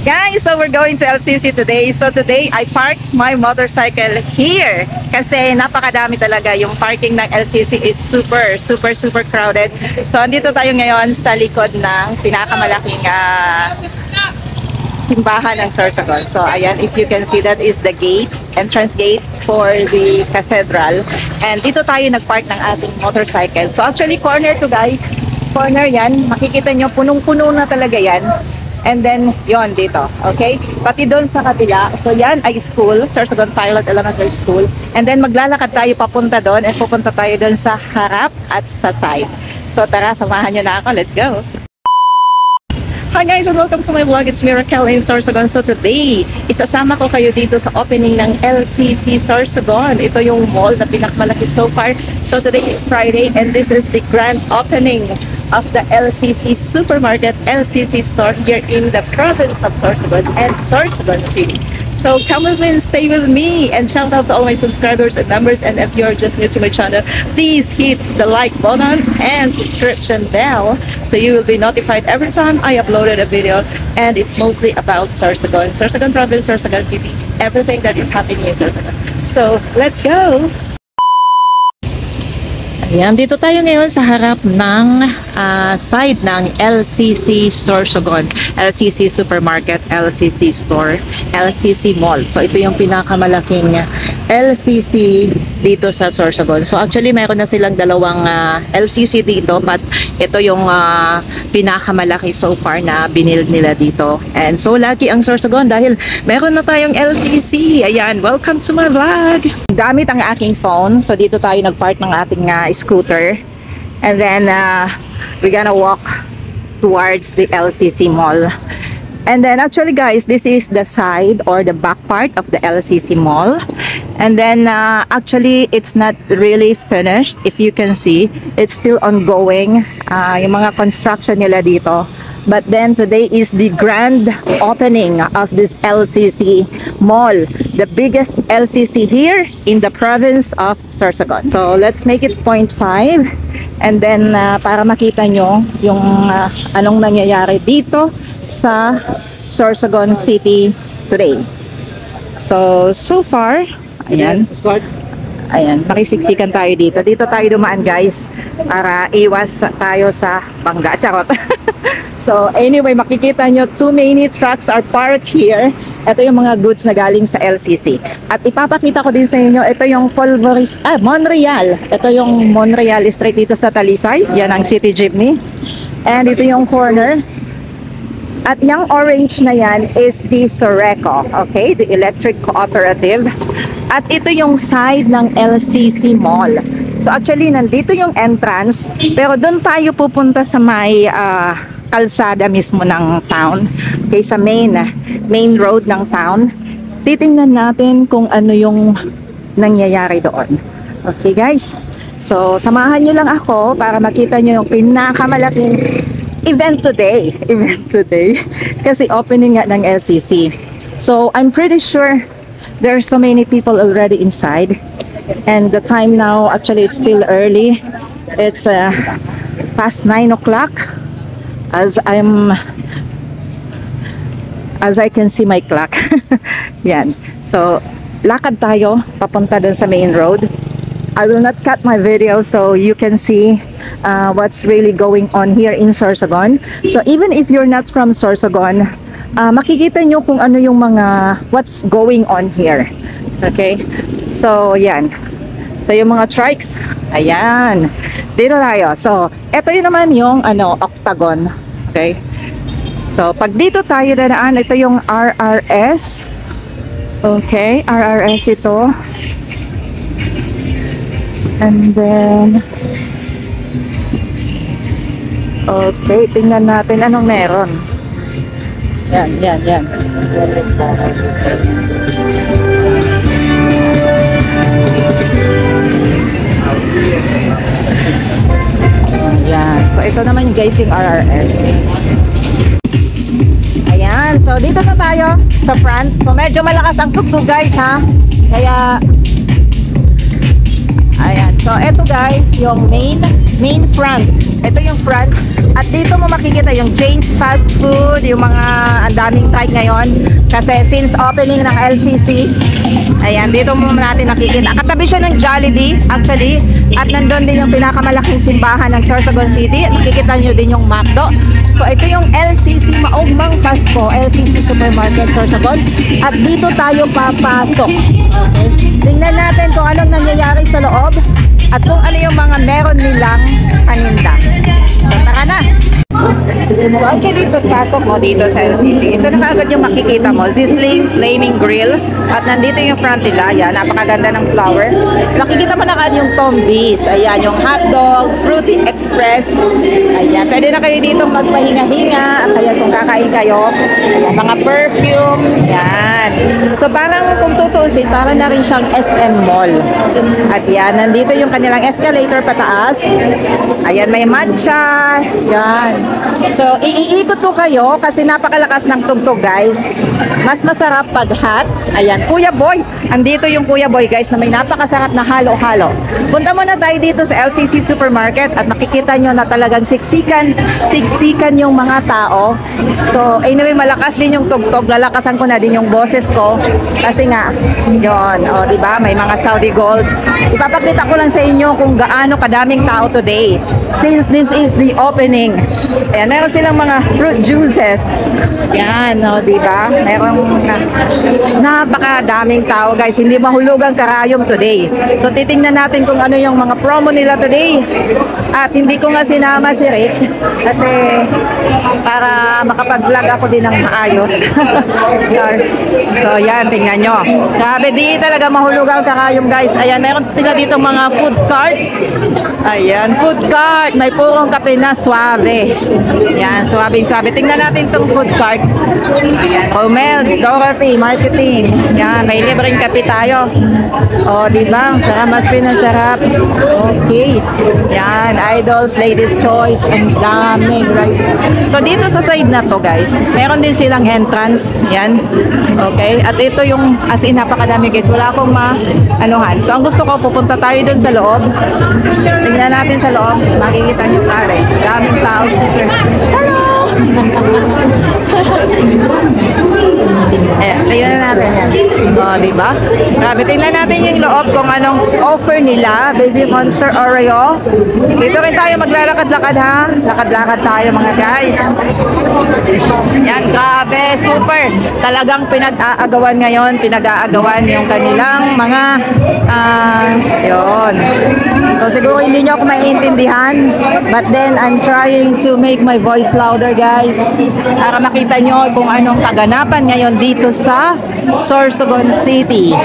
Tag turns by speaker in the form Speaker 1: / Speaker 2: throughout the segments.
Speaker 1: Guys, so we're going to LCC today. So today, I parked my motorcycle here kasi napakadami talaga. Yung parking ng LCC is super crowded. So andito tayo ngayon sa likod ng pinakamalaking simbahan ng Sorsogon. So ayan, if you can see, that is the gate, entrance gate for the cathedral. And dito tayo nagpark ng ating motorcycle. So actually, corner to guys. Corner yan. Makikita nyo, punong-puno na talaga yan. And then, yon dito. Okay? Pati doon sa kabila. So, yan ay school. Sorsogon Pilot Elementary School. And then, maglalakad tayo papunta doon. And pupunta tayo doon sa harap at sa side. So, tara, samahan nyo na ako. Let's go! Hi guys and welcome to my vlog. It's Miracle in Sorsogon. So today, isasama ko kayo dito sa opening ng LCC Sorsogon. Ito yung mall na pinakamalaki so far. So today is Friday and this is the grand opening of the LCC Supermarket, LCC store here in the province of Sorsogon and Sorsogon City. So come with me and stay with me, and shout out to all my subscribers and members. And if you're just new to my channel, please hit the like button and subscription bell so you will be notified every time I uploaded a video. And it's mostly about Sorsogon, Sorsogon province, Sorsogon City, everything that is happening in Sorsogon. So let's go! Ayan, dito tayo ngayon sa harap ng side ng LCC Sorsogon, LCC Supermarket, LCC Store, LCC Mall. So ito yung pinakamalaking LCC dito sa Sorsogon. So actually meron na silang dalawang LCC dito, but ito yung pinakamalaki so far na binild nila dito. And so lucky ang Sorsogon dahil meron na tayong LCC. Ayan, welcome to my vlog! Gamit ang aking phone. So dito tayo nagpark ng ating scooter, and then we're gonna walk towards the LCC Mall. And then actually guys, this is the side or the back part of the LCC Mall. And then actually it's not really finished. If you can see, it's still ongoing, yung mga construction nila dito. But then today is the grand opening of this LCC Mall, the biggest LCC here in the province of Sorsogon. So let's make it 0.5, and then para makita nyo yung anong nangyayari dito sa Sorsogon City today. So far, ayan. Ayan, makisiksikan tayo dito. Dito tayo dumaan guys para iwas tayo sa bangga. Charot. So anyway, makikita nyo too many trucks are parked here. Ito yung mga goods na galing sa LCC. At ipapakita ko din sa inyo, ito yung Monreal. Ito yung Monreal Street dito sa Talisay. Yan ang City Jeepney. And ito yung corner. At yung orange na yan is the Soreco, okay? The Electric Cooperative. At ito yung side ng LCC Mall. So actually, nandito yung entrance. Pero doon tayo pupunta sa may kalsada mismo ng town. Okay, sa main road ng town. Titingnan natin kung ano yung nangyayari doon. Okay guys? So, samahan nyo lang ako para makita nyo yung pinakamalaking event today. Kasi opening nga ng LCC. So, I'm pretty sure there are so many people already inside. And the time now, actually it's still early. It's past 9 o'clock as I can see my clock. Yan. So, lakad tayo papunta dun sa main road. I will not cut my video so you can see what's really going on here in Sorsogon. So even if you're not from Sorsogon, makikita nyo kung ano yung mga what's going on here. Okay? So yan. So yung mga trikes, ayan. Dito tayo. So ito yun naman yung octagon. Okay? So pag dito tayo dadaan, ito yung RRS. Okay? RRS ito. And then, okay, tingnan natin anong meron. Yan. Yan. So, ito naman guys yung RRS. Ayan. So, dito na tayo sa front. So, medyo malakas ang tugtog guys ha. Kaya, ayan. So, eto guys, yung main main front. Ito yung front. At dito mo makikita yung Jane's Fast Food, yung mga ang daming trike ngayon. Kasi since opening ng LCC, ayan, dito mo natin nakikita. Katabi siya ng Jollibee, actually. At nandun din yung pinakamalaking simbahan ng Sorsogon City. At nakikita nyo din yung McDo. So ito yung LCC Maugmang Pasko, LCC Supermarket Sorsogon. At dito tayo papasok. Okay. Tingnan natin kung anong nangyayari sa loob. At kung ano yung mga meron nilang paninda. So tara na! So actually, pagpasok mo dito sa LCC, ito na kaagad yung makikita mo, Sizzling Flaming Grill. At nandito yung front nila, yan, napakaganda ng flower. Makikita mo na kaagad yung Tombis, ayan, yung hotdog, Fruity Express. Ayan, pwede na kayo dito magpahinga-hinga, kaya kung kakain kayo, ayan, mga perfume, yan. So parang kung tutusin, parang na rin siyang SM Mall. At yan, nandito yung kanilang escalator pataas. Ayan, may matcha, yan. So, iikot ko kayo kasi napakalakas ng tugtog, guys. Mas masarap pag hot. Ayan, Kuya Boy. Andito yung Kuya Boy, guys, na may napakasarap na halo-halo. Punta muna tayo dito sa LCC Supermarket at makikita nyo na talagang siksikan yung mga tao. So, anyway, malakas din yung tugtog. Lalakasan ko na din yung boses ko. Kasi nga, yun, o, diba? May mga Saudi Gold. Ipapakita ko lang sa inyo kung gaano kadaming tao today. Since this is the opening. Ayan, meron silang mga fruit juices. Yan, o, diba? Meron napakadaming tao, guys. Hindi mahulugang karayom today. So, titingnan natin kung ano yung mga promo nila today. At hindi ko nga sinama si Rick kasi para makapag-vlog ako din ng maayos. So, yan, tingnan nyo. Grabe, di talaga mahulugang karayom, guys. Ayan, meron sila dito mga food cart. Ayan, food cart. May purong kape na suave. Yan, suave-suave. Tingnan natin itong food cart. Ayan, Romel's, Dorothy, Marketing. Yan, may libreng kape tayo. O, diba? Sarap, mas pinasarap. Okay. Yan, Idols, Ladies' Choice, and daming rice. So, dito sa side na to, guys, meron din silang entrance. Yan. Okay. At ito yung, as in, napakadami, guys. Wala akong ma-anuhan. So, ang gusto ko, pupunta tayo dun sa loob. Tingnan natin sa loob. Makikita nyo pare. Daming tao. Hello! Tingnan natin yan. O, diba? Grabe, tingnan natin yung loob kung anong offer nila. Baby Monster Oreo. Dito rin tayo maglalakad-lakad, ha? Lakad-lakad tayo, mga guys. Yan, grabe. Super. Talagang pinag-aagawan ngayon. Pinag-aagawan yung kanilang mga yun. So, siguro hindi nyo ako maiintindihan. But then, I'm trying to make my voice louder, guys. Para makita nyo kung anong kaganapan ngayon dito sa Sorsogon City.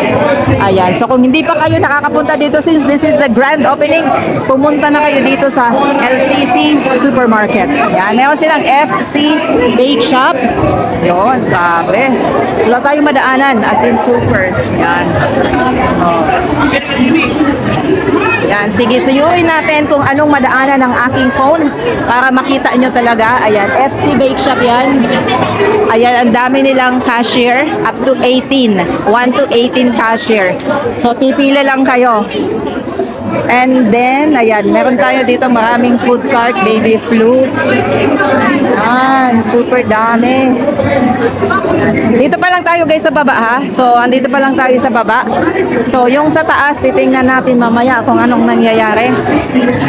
Speaker 1: Ayan. So, kung hindi pa kayo nakakapunta dito since this is the grand opening, pumunta na kayo dito sa LCC Supermarket. Ayan. Meron silang FC Bake Shop. Yun. Sabi. Wala tayong madaanan. As in super. Ayan. Oh. Yan, sige, suyuin natin kung anong madaanan ng aking phone para makita nyo talaga. Ayan, FC Bake Shop yan. Ayan, ang dami nilang cashier, up to 18. 1 to 18 cashier. So, pipila lang kayo. And then, ayan, meron tayo dito maraming food cart, baby flute. Ayan, super dami. Dito pa lang tayo, guys, sa baba, ha? So, andito pa lang tayo sa baba. So, yung sa taas, titingnan natin mamaya kung anong nangyayari.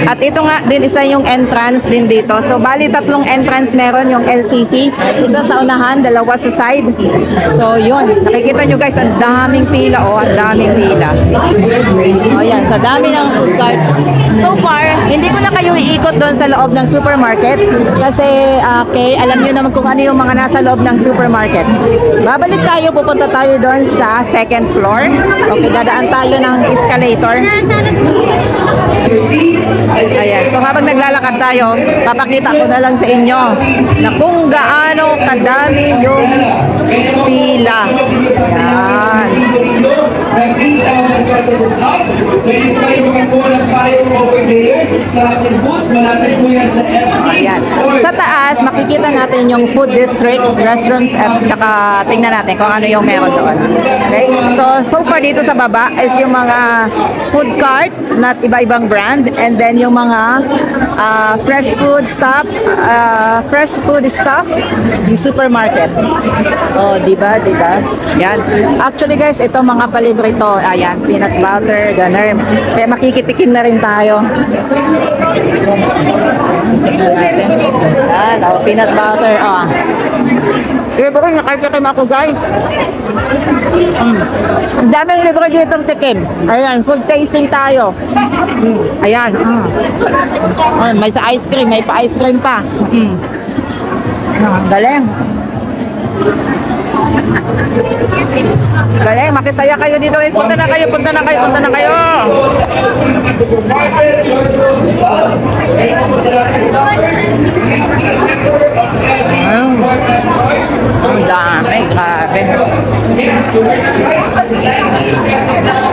Speaker 1: At ito nga din, isa yung entrance din dito. So, bali tatlong entrance meron yung LCC. Isa sa unahan, dalawa sa side. So, yun. Nakikita nyo, guys, ang daming pila, oh, ang daming pila. O, yan, sa dami ng food cart. So far, hindi ko na kayo iikot doon sa loob ng supermarket kasi okay, alam niyo naman kung ano yung mga nasa loob ng supermarket. Babalik tayo, pupunta tayo doon sa second floor. Okay, dadaan tayo ng escalator. Ayan, so habang naglalakad tayo, papakita ko na lang sa inyo na kung gaano kadami yung pila. Ayan.
Speaker 2: sa loob. Pwede po kayo makakuha ng payo over there sa ating booths. Malapit po yan sa FC.
Speaker 1: Ayan. Sa taas, makikita natin yung food district, restaurants, at saka tingnan natin kung ano yung meron doon. Okay? So far dito sa baba is yung mga food cart na iba-ibang brand, and then yung mga fresh food stuff, yung supermarket. Oh, diba? Yan. Actually guys, ito mga palibre to. Ayan, peanut butter, ganun. Kaya makikitikim na rin tayo. Yan, oh, peanut butter. Oh. Libre, nakatikim ako guys. Ang daming libre dito tikim. Ayan, food tasting tayo. Ayan. May sa ice cream, may pa ice cream pa. Galing. Galing, makisaya kayo dito guys. Punta na kayo. Ang dami, grabe.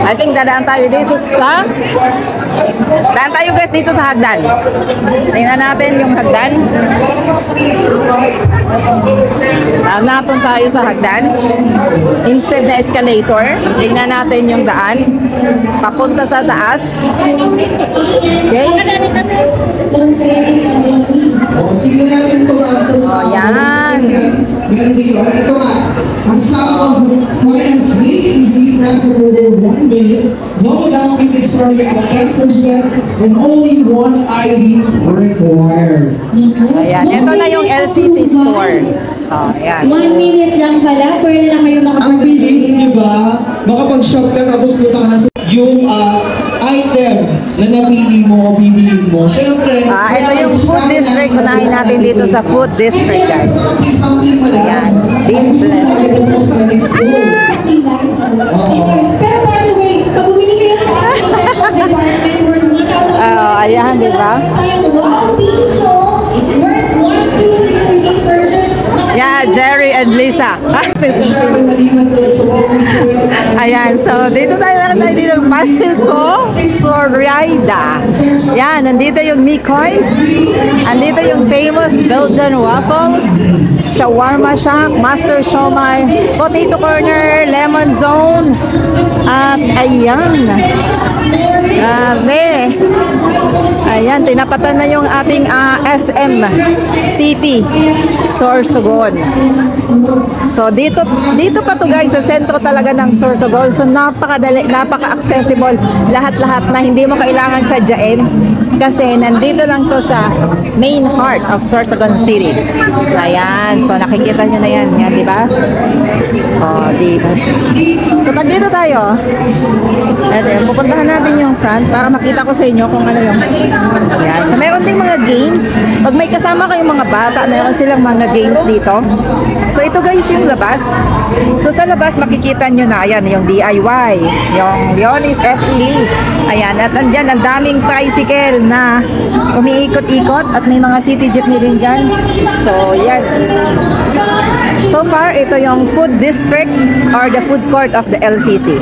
Speaker 1: I think dadaan tayo dito sa hagdan. Tingnan natin yung hagdan. Naton tayo sa hagdan. Instead na escalator, tingnan natin yung daan papunta sa taas. Okay?
Speaker 3: Tingnan natin ito sa
Speaker 1: Yan.
Speaker 3: meron dito. Ito nga, ang sum of clients may easily pass over 1 million. No down payment starting at 10% and only one ID required.
Speaker 1: Ayan, ito na yung LCC store. Oh, ayan.
Speaker 4: 1 minute lang pala, pwede na kayo
Speaker 3: Ang bilis, di ba? Makapag-shop ka tapos punta ka na sa yung item na napili mo o bibili mo. Siyempre,
Speaker 1: Ito yung food district. Unahin natin dito sa food district, guys.
Speaker 3: Something mo
Speaker 1: Ayan. Bean blend.
Speaker 4: Pero by the way, pag bumili kayo sa essentials department worth 1,000,
Speaker 1: ayan, di ba?
Speaker 4: tayong 1 piso worth 1 piso yung receipt purchase.
Speaker 1: Yeah, Jerry and Lisa. Ayan, so dito meron tayo dito yung pastel ko, Zoraida. Yan, nandito yung Mikoys. Andito yung famous Belgian waffles, shawarma shack, master shomai, potato corner, lemon zone. At ayan. Grabe. Ayan, tinapatan na yung ating SM CP Sorsogon. So dito pa to guys sa sentro talaga ng Sorsogon. So napakadali, napaka-accessible, lahat-lahat na hindi mo kailangan sadyain kasi nandito lang to sa main heart of Sorsogon City. Ayan, so nakikita nyo na yan, di ba? Oh, di ba? So pag dito tayo, pupuntahan natin yung front para makita ko sa inyo kung ano yung ayan. So meron ding mga games. Pag may kasama kayong mga bata, meron silang mga games dito. So ito guys yung labas. So sa labas makikita nyo na ayan yung DIY, yung Leonis FE. Ayan, at andyan ang daming tricycle na umiikot-ikot at may mga city jeepney din dyan. So yan. So far, ito yung food district or the food court of the LCC.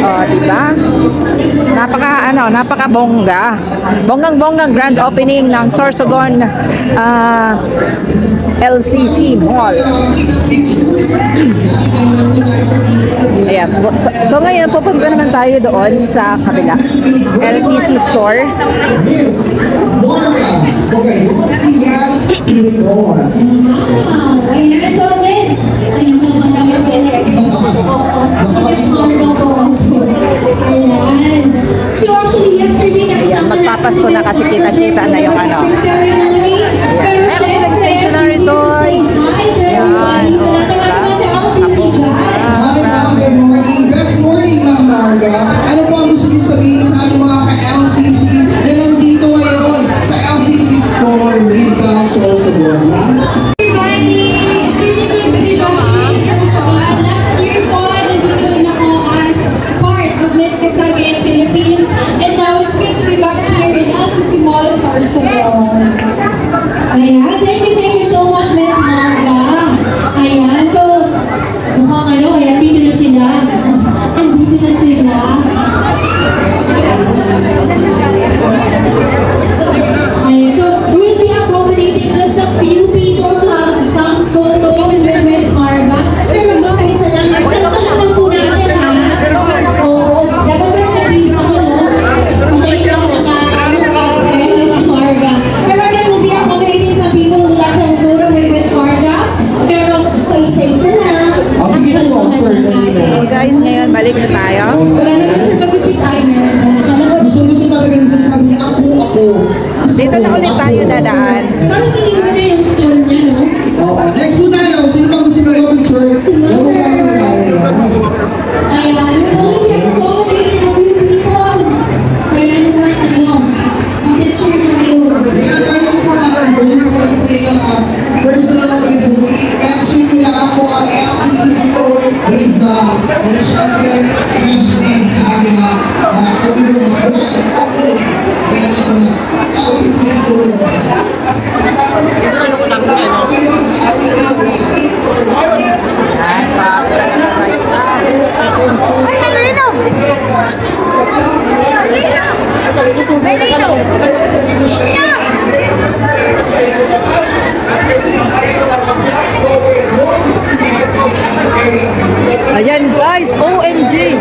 Speaker 1: Oh, diba? Napaka-bongga. Bonggang-bonggang grand opening ng Sorsogon LCC Mall. Ayan. So ngayon, pupunta naman tayo doon sa kabila. LCC store.
Speaker 3: Okay, let's see that.
Speaker 4: Ayan, so again, so actually yesterday
Speaker 1: Ayan, magpapasko na kasi kita-kita na yung ano.
Speaker 4: ceremony. Pero
Speaker 1: Meron silang stationery toys. Ayan.
Speaker 3: Good morning. Best morning, Ma'am Marga. Ano po ang gusto niyo sabihin sa ating mga ka-LCC na nandito ngayon sa LCC store Rizal Sorsogon?
Speaker 4: Everybody, it's really good to be back here sa Sorsogon. Last year po, nandito rin ako as part of Miss Kasagay Philippines. And now it's good to be back here in LCC Mall Sorsogon. Ayan, thank you so much, Miss Marga. Ayan, so, mukhang ano, ayan, dito na sila. Andito na sila.
Speaker 3: sir kanina.
Speaker 1: So guys, ngayon balik na tayo.
Speaker 4: Wala naman sir mag-repeat timer. Akala ko,
Speaker 3: Gusto talaga niya sasabi niya, ako.
Speaker 1: Dito na ulit tayo dadaan.
Speaker 4: parang iniwan na yung store niya, no?
Speaker 3: Oo. Next po tayo. Sino bang gusto mag-picture? Labo tayo tayo.
Speaker 4: Kaya, you're only here for waiting on you people. Kaya naman, ang picture na kayo.
Speaker 3: Kaya pwede ko po mga sa inyong personal Facebook. I-mention nyo lang po ang LCC Store Rizal. And syempre, hashtag sa amin na kung mas wala. Kaya po na LCC Store Rizal.
Speaker 1: Ayan guys, OMG!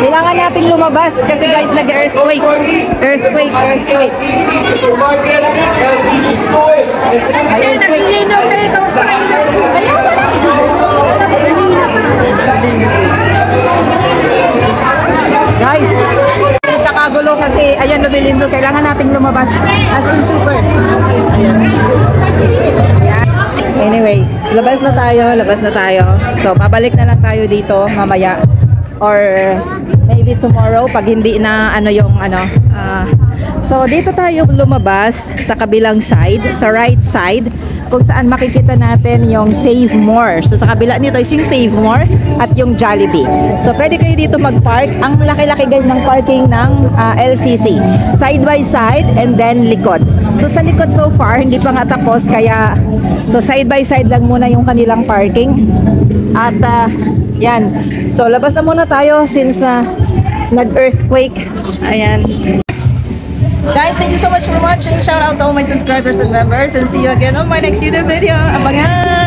Speaker 1: Kailangan natin lumabas kasi guys nag-earthquake. Earthquake. Guys, nagkakagulo kasi ayan nabilindo. Kailangan nating lumabas as in super. Ayan. Anyway, labas na tayo. So, babalik na lang tayo dito mamaya or maybe tomorrow pag hindi na so dito tayo lumabas sa kabilang side, sa right side kung saan makikita natin yung Save More. So sa kabila nito is yung Save More at yung Jollibee. So pwede kayo dito mag-park. Ang laki-laki guys ng parking ng LCC. Side by side and then likod. So sa likod so far hindi pa nga tapos kaya so side by side lang muna yung kanilang parking. At yan. So labas na muna tayo since nag-earthquake. Ayan. Guys, thank you so much for watching. Shout out to all my subscribers and members and see you again on my next YouTube video. Abangan!